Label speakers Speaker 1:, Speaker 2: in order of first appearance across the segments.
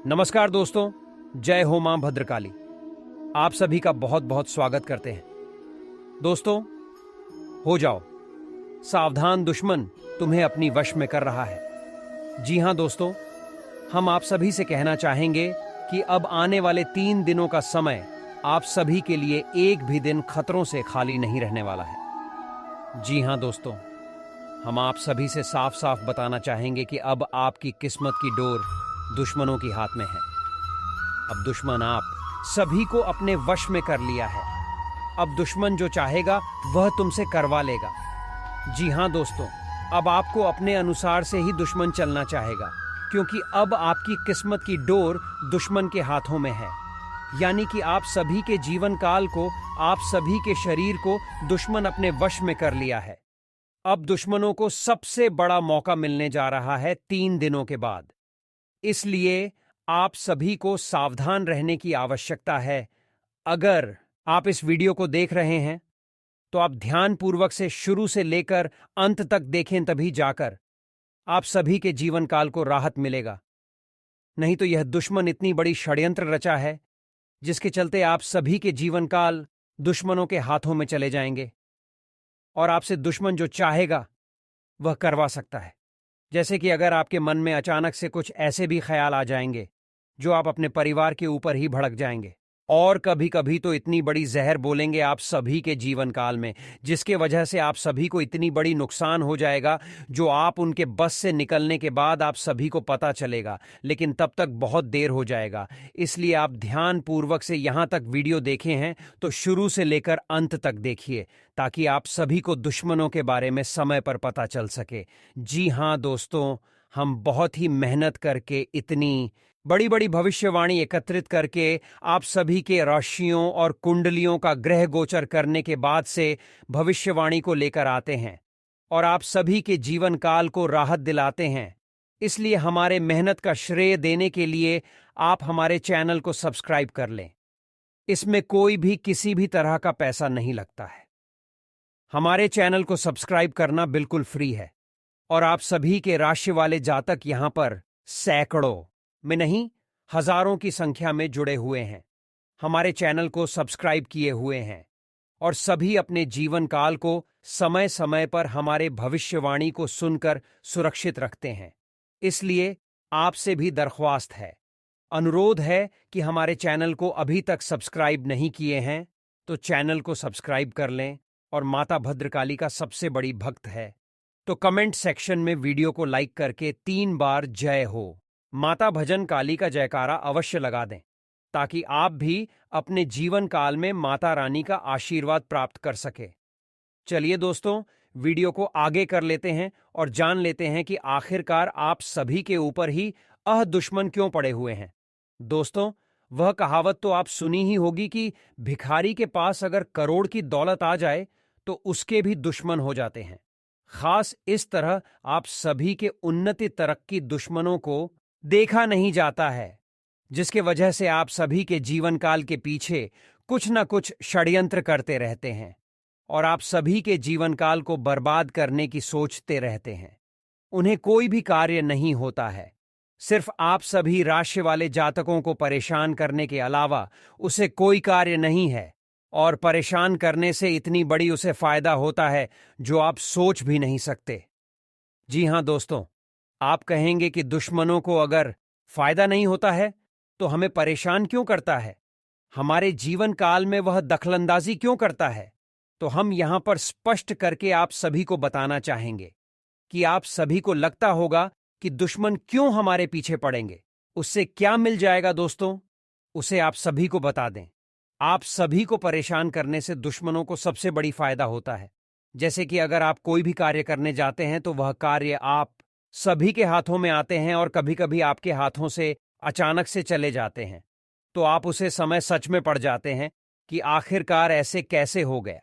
Speaker 1: नमस्कार दोस्तों, जय हो मां भद्रकाली। आप सभी का बहुत बहुत स्वागत करते हैं। दोस्तों, हो जाओ सावधान, दुश्मन तुम्हें अपनी वश में कर रहा है। जी हां दोस्तों, हम आप सभी से कहना चाहेंगे कि अब आने वाले 3 दिनों का समय आप सभी के लिए एक भी दिन खतरों से खाली नहीं रहने वाला है। जी हां दोस्तों, हम आप सभी से साफ साफ बताना चाहेंगे कि अब आपकी किस्मत की डोर दुश्मनों की हाथ में है। अब दुश्मन आप सभी को अपने वश में कर लिया है। अब दुश्मन जो चाहेगा वह तुमसे करवा लेगा। जी हां दोस्तों, अब आपको अपने अनुसार से ही दुश्मन चलना चाहेगा, क्योंकि अब आपकी किस्मत की डोर दुश्मन के हाथों में है। यानी कि आप सभी के जीवन काल को, आप सभी के शरीर को दुश्मन अपने वश में कर लिया है। अब दुश्मनों को सबसे बड़ा मौका मिलने जा रहा है 3 दिनों के बाद। इसलिए आप सभी को सावधान रहने की आवश्यकता है। अगर आप इस वीडियो को देख रहे हैं तो आप ध्यानपूर्वक से शुरू से लेकर अंत तक देखें, तभी जाकर आप सभी के जीवन काल को राहत मिलेगा। नहीं तो यह दुश्मन इतनी बड़ी षड्यंत्र रचा है जिसके चलते आप सभी के जीवन काल दुश्मनों के हाथों में चले जाएंगे और आपसे दुश्मन जो चाहेगा वह करवा सकता है। जैसे कि अगर आपके मन में अचानक से कुछ ऐसे भी ख्याल आ जाएंगे जो आप अपने परिवार के ऊपर ही भड़क जाएंगे, और कभी कभी तो इतनी बड़ी जहर बोलेंगे आप सभी के जीवन काल में, जिसके वजह से आप सभी को इतनी बड़ी नुकसान हो जाएगा जो आप उनके बस से निकलने के बाद आप सभी को पता चलेगा, लेकिन तब तक बहुत देर हो जाएगा। इसलिए आप ध्यानपूर्वक से यहां तक वीडियो देखे हैं तो शुरू से लेकर अंत तक देखिए, ताकि आप सभी को दुश्मनों के बारे में समय पर पता चल सके। जी हां दोस्तों, हम बहुत ही मेहनत करके इतनी बड़ी बड़ी भविष्यवाणी एकत्रित करके आप सभी के राशियों और कुंडलियों का ग्रह गोचर करने के बाद से भविष्यवाणी को लेकर आते हैं और आप सभी के जीवन काल को राहत दिलाते हैं। इसलिए हमारे मेहनत का श्रेय देने के लिए आप हमारे चैनल को सब्सक्राइब कर लें। इसमें कोई भी किसी भी तरह का पैसा नहीं लगता है। हमारे चैनल को सब्सक्राइब करना बिल्कुल फ्री है और आप सभी के राशि वाले जातक यहां पर सैकड़ों में नहीं, हजारों की संख्या में जुड़े हुए हैं, हमारे चैनल को सब्सक्राइब किए हुए हैं और सभी अपने जीवन काल को समय समय पर हमारे भविष्यवाणी को सुनकर सुरक्षित रखते हैं। इसलिए आपसे भी दरख्वास्त है, अनुरोध है कि हमारे चैनल को अभी तक सब्सक्राइब नहीं किए हैं तो चैनल को सब्सक्राइब कर लें। और माता भद्रकाली का सबसे बड़ी भक्त है तो कमेंट सेक्शन में वीडियो को लाइक करके 3 बार जय हो माता भजन काली का जयकारा अवश्य लगा दें, ताकि आप भी अपने जीवन काल में माता रानी का आशीर्वाद प्राप्त कर सके। चलिए दोस्तों, वीडियो को आगे कर लेते हैं और जान लेते हैं कि आखिरकार आप सभी के ऊपर ही दुश्मन क्यों पड़े हुए हैं। दोस्तों, वह कहावत तो आप सुनी ही होगी कि भिखारी के पास अगर करोड़ की दौलत आ जाए तो उसके भी दुश्मन हो जाते हैं। खास इस तरह आप सभी के उन्नति तरक्की दुश्मनों को देखा नहीं जाता है, जिसके वजह से आप सभी के जीवन काल के पीछे कुछ न कुछ षड्यंत्र करते रहते हैं और आप सभी के जीवन काल को बर्बाद करने की सोचते रहते हैं। उन्हें कोई भी कार्य नहीं होता है, सिर्फ आप सभी राशि वाले जातकों को परेशान करने के अलावा उसे कोई कार्य नहीं है, और परेशान करने से इतनी बड़ी उसे फायदा होता है जो आप सोच भी नहीं सकते। जी हां दोस्तों, आप कहेंगे कि दुश्मनों को अगर फायदा नहीं होता है तो हमें परेशान क्यों करता है, हमारे जीवन काल में वह दखलंदाजी क्यों करता है? तो हम यहां पर स्पष्ट करके आप सभी को बताना चाहेंगे कि आप सभी को लगता होगा कि दुश्मन क्यों हमारे पीछे पड़ेंगे, उससे क्या मिल जाएगा। दोस्तों, उसे आप सभी को बता दें। आप सभी को परेशान करने से दुश्मनों को सबसे बड़ी फायदा होता है। जैसे कि अगर आप कोई भी कार्य करने जाते हैं तो वह कार्य आप सभी के हाथों में आते हैं और कभी कभी आपके हाथों से अचानक से चले जाते हैं, तो आप उसे समय सच में पड़ जाते हैं कि आखिरकार ऐसे कैसे हो गया।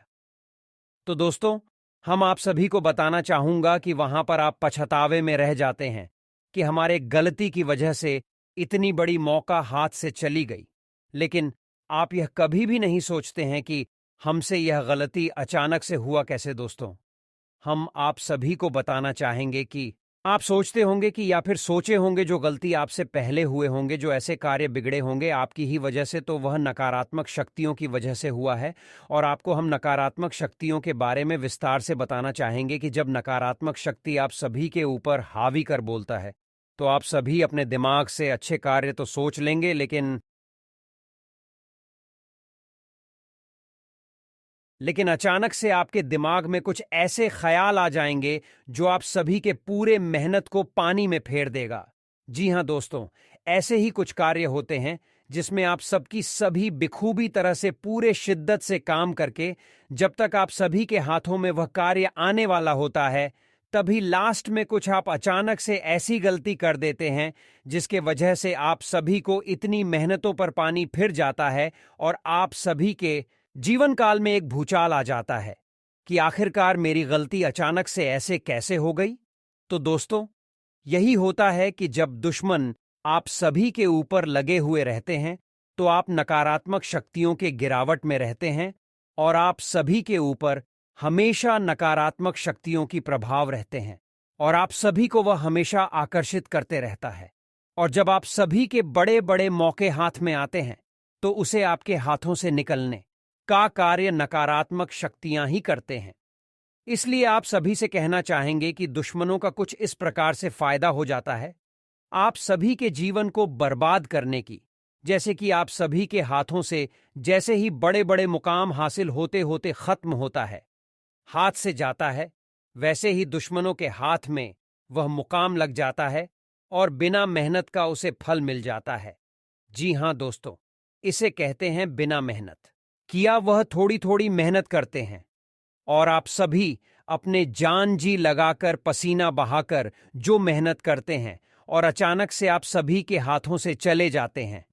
Speaker 1: तो दोस्तों, हम आप सभी को बताना चाहूंगा कि वहां पर आप पछतावे में रह जाते हैं कि हमारे गलती की वजह से इतनी बड़ी मौका हाथ से चली गई, लेकिन आप यह कभी भी नहीं सोचते हैं कि हमसे यह गलती अचानक से हुआ कैसे। दोस्तों, हम आप सभी को बताना चाहेंगे कि आप सोचते होंगे कि या फिर सोचे होंगे जो गलती आपसे पहले हुए होंगे, जो ऐसे कार्य बिगड़े होंगे आपकी ही वजह से, तो वह नकारात्मक शक्तियों की वजह से हुआ है। और आपको हम नकारात्मक शक्तियों के बारे में विस्तार से बताना चाहेंगे कि जब नकारात्मक शक्ति आप सभी के ऊपर हावी कर बोलता है, तो आप सभी अपने दिमाग से अच्छे कार्य तो सोच लेंगे, लेकिन अचानक से आपके दिमाग में कुछ ऐसे ख्याल आ जाएंगे जो आप सभी के पूरे मेहनत को पानी में फेर देगा। जी हां दोस्तों, ऐसे ही कुछ कार्य होते हैं जिसमें आप सबकी सभी बिखूबी तरह से पूरे शिद्दत से काम करके जब तक आप सभी के हाथों में वह कार्य आने वाला होता है, तभी लास्ट में कुछ आप अचानक से ऐसी गलती कर देते हैं जिसके वजह से आप सभी को इतनी मेहनतों पर पानी फिर जाता है और आप सभी के जीवन काल में एक भूचाल आ जाता है कि आखिरकार मेरी गलती अचानक से ऐसे कैसे हो गई। तो दोस्तों, यही होता है कि जब दुश्मन आप सभी के ऊपर लगे हुए रहते हैं, तो आप नकारात्मक शक्तियों के गिरावट में रहते हैं और आप सभी के ऊपर हमेशा नकारात्मक शक्तियों की प्रभाव रहते हैं और आप सभी को वह हमेशा आकर्षित करते रहता है। और जब आप सभी के बड़े बड़े मौके हाथ में आते हैं, तो उसे आपके हाथों से निकलने का कार्य नकारात्मक शक्तियां ही करते हैं। इसलिए आप सभी से कहना चाहेंगे कि दुश्मनों का कुछ इस प्रकार से फायदा हो जाता है आप सभी के जीवन को बर्बाद करने की। जैसे कि आप सभी के हाथों से जैसे ही बड़े बड़े मुकाम हासिल होते होते खत्म होता है, हाथ से जाता है, वैसे ही दुश्मनों के हाथ में वह मुकाम लग जाता है और बिना मेहनत का उसे फल मिल जाता है। जी हां दोस्तों, इसे कहते हैं बिना मेहनत किया वह थोड़ी थोड़ी मेहनत करते हैं और आप सभी अपने जान जी लगाकर पसीना बहाकर जो मेहनत करते हैं और अचानक से आप सभी के हाथों से चले जाते हैं,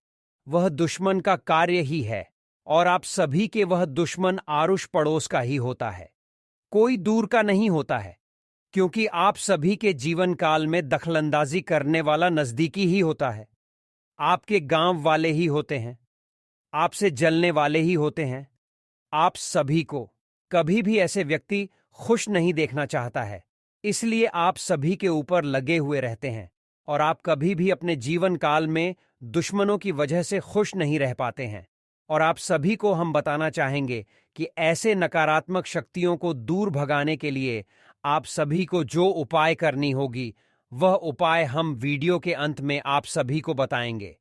Speaker 1: वह दुश्मन का कार्य ही है और आप सभी के वह दुश्मन आरुष पड़ोस का ही होता है, कोई दूर का नहीं होता है, क्योंकि आप सभी के जीवन काल में दखलंदाजी करने वाला नजदीकी ही होता है। आपके गांव वाले ही होते हैं, आपसे जलने वाले ही होते हैं। आप सभी को कभी भी ऐसे व्यक्ति खुश नहीं देखना चाहता है, इसलिए आप सभी के ऊपर लगे हुए रहते हैं और आप कभी भी अपने जीवन काल में दुश्मनों की वजह से खुश नहीं रह पाते हैं। और आप सभी को हम बताना चाहेंगे कि ऐसे नकारात्मक शक्तियों को दूर भगाने के लिए आप सभी को जो उपाय करनी होगी, वह उपाय हम वीडियो के अंत में आप सभी को बताएंगे।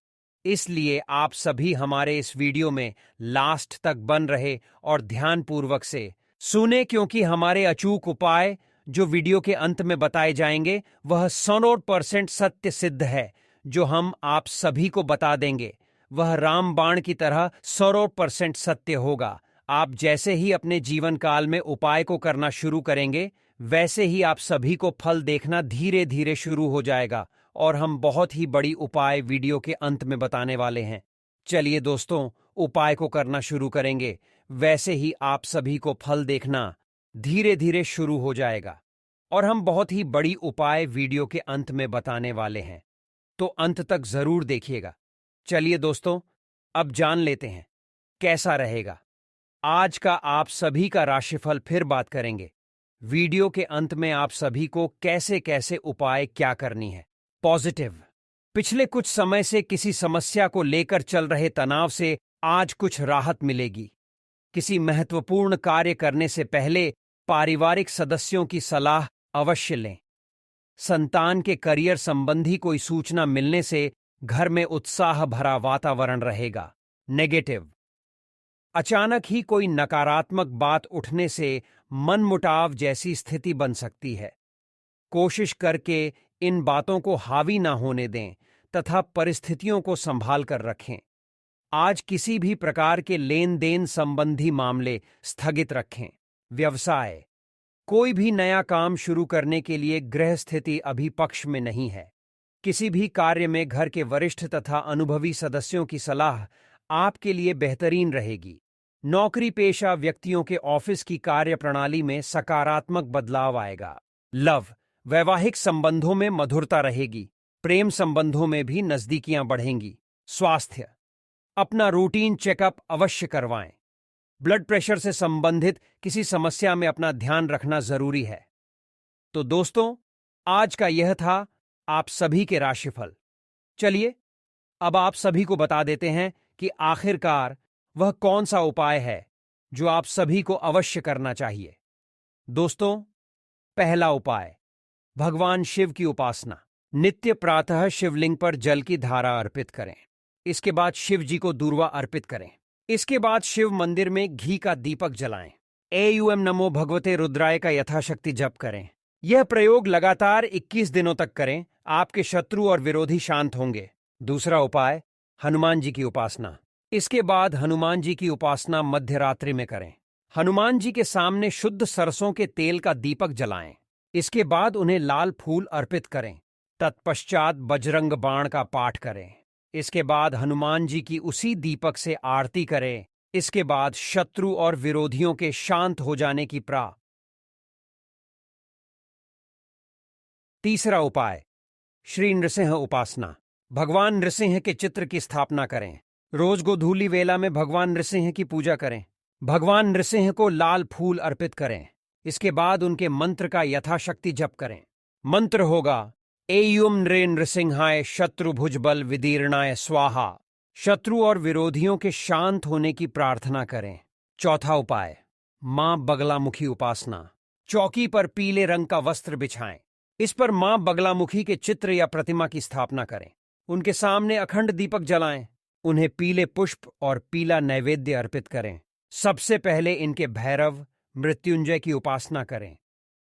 Speaker 1: इसलिए आप सभी हमारे इस वीडियो में लास्ट तक बन रहे और ध्यानपूर्वक से सुने, क्योंकि हमारे अचूक उपाय जो वीडियो के अंत में बताए जाएंगे वह 100% सत्य सिद्ध है। जो हम आप सभी को बता देंगे वह रामबाण की तरह 100% सत्य होगा। आप जैसे ही अपने जीवन काल में उपाय को करना शुरू करेंगे, वैसे ही आप सभी को फल देखना धीरे धीरे शुरू हो जाएगा और हम बहुत ही बड़ी उपाय वीडियो के अंत में बताने वाले हैं। चलिए दोस्तों, उपाय को करना शुरू करेंगे, वैसे ही आप सभी को फल देखना धीरे धीरे शुरू हो जाएगा और हम बहुत ही बड़ी उपाय वीडियो के अंत में बताने वाले हैं, तो अंत तक जरूर देखिएगा। चलिए दोस्तों, अब जान लेते हैं कैसा रहेगा आज का आप सभी का राशिफल। फिर बात करेंगे वीडियो के अंत में आप सभी को कैसे कैसे उपाय क्या करनी है। पॉजिटिव, पिछले कुछ समय से किसी समस्या को लेकर चल रहे तनाव से आज कुछ राहत मिलेगी। किसी महत्वपूर्ण कार्य करने से पहले पारिवारिक सदस्यों की सलाह अवश्य लें। संतान के करियर संबंधी कोई सूचना मिलने से घर में उत्साह भरा वातावरण रहेगा। नेगेटिव, अचानक ही कोई नकारात्मक बात उठने से मनमुटाव जैसी स्थिति बन सकती है। कोशिश करके इन बातों को हावी ना होने दें तथा परिस्थितियों को संभाल कर रखें। आज किसी भी प्रकार के लेन देन संबंधी मामले स्थगित रखें। व्यवसाय, कोई भी नया काम शुरू करने के लिए ग्रह स्थिति अभी पक्ष में नहीं है। किसी भी कार्य में घर के वरिष्ठ तथा अनुभवी सदस्यों की सलाह आपके लिए बेहतरीन रहेगी। नौकरी पेशा व्यक्तियों के ऑफिस की कार्य प्रणाली में सकारात्मक बदलाव आएगा। लव, वैवाहिक संबंधों में मधुरता रहेगी। प्रेम संबंधों में भी नजदीकियां बढ़ेंगी। स्वास्थ्य, अपना रूटीन चेकअप अवश्य करवाएं। ब्लड प्रेशर से संबंधित किसी समस्या में अपना ध्यान रखना जरूरी है। तो दोस्तों, आज का यह था आप सभी के राशिफल। चलिए अब आप सभी को बता देते हैं कि आखिरकार वह कौन सा उपाय है जो आप सभी को अवश्य करना चाहिए। दोस्तों, पहला उपाय, भगवान शिव की उपासना। नित्य प्रातः शिवलिंग पर जल की धारा अर्पित करें। इसके बाद शिव जी को दूर्वा अर्पित करें। इसके बाद शिव मंदिर में घी का दीपक जलाएं। एयूएम नमो भगवते रुद्राय का यथाशक्ति जप करें। यह प्रयोग लगातार 21 दिनों तक करें। आपके शत्रु और विरोधी शांत होंगे। दूसरा उपाय, हनुमान जी की उपासना। इसके बाद हनुमान जी की उपासना मध्य रात्रि में करें। हनुमान जी के सामने शुद्ध सरसों के तेल का दीपक जलाएं। इसके बाद उन्हें लाल फूल अर्पित करें। तत्पश्चात बजरंग बाण का पाठ करें। इसके बाद हनुमान जी की उसी दीपक से आरती करें। इसके बाद शत्रु और विरोधियों के शांत हो जाने की तीसरा उपाय, श्री नृसिंह उपासना। भगवान नृसिंह के चित्र की स्थापना करें। रोज गोधूली वेला में भगवान नृसिंह की पूजा करें। भगवान नृसिंह को लाल फूल अर्पित करें। इसके बाद उनके मंत्र का यथाशक्ति जप करें। मंत्र होगा, एयुम नृ नृसिंहाय शत्रु भुजबल विदीर्णाय स्वाहा। शत्रु और विरोधियों के शांत होने की प्रार्थना करें। चौथा उपाय, मां बगलामुखी उपासना। चौकी पर पीले रंग का वस्त्र बिछाएं। इस पर मां बगलामुखी के चित्र या प्रतिमा की स्थापना करें। उनके सामने अखंड दीपक जलाएं। उन्हें पीले पुष्प और पीला नैवेद्य अर्पित करें। सबसे पहले इनके भैरव मृत्युंजय की उपासना करें।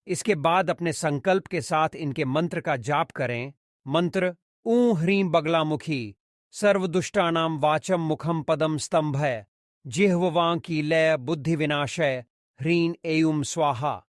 Speaker 1: इसके बाद अपने संकल्प के साथ इनके मंत्र का जाप करें। मंत्र, ऊं ह्रीं बगलामुखी सर्वदुष्टानां वाचम मुखम पदम स्तंभय जिह्ववां की लय बुद्धि विनाशय ह्रीं एयुम स्वाहा।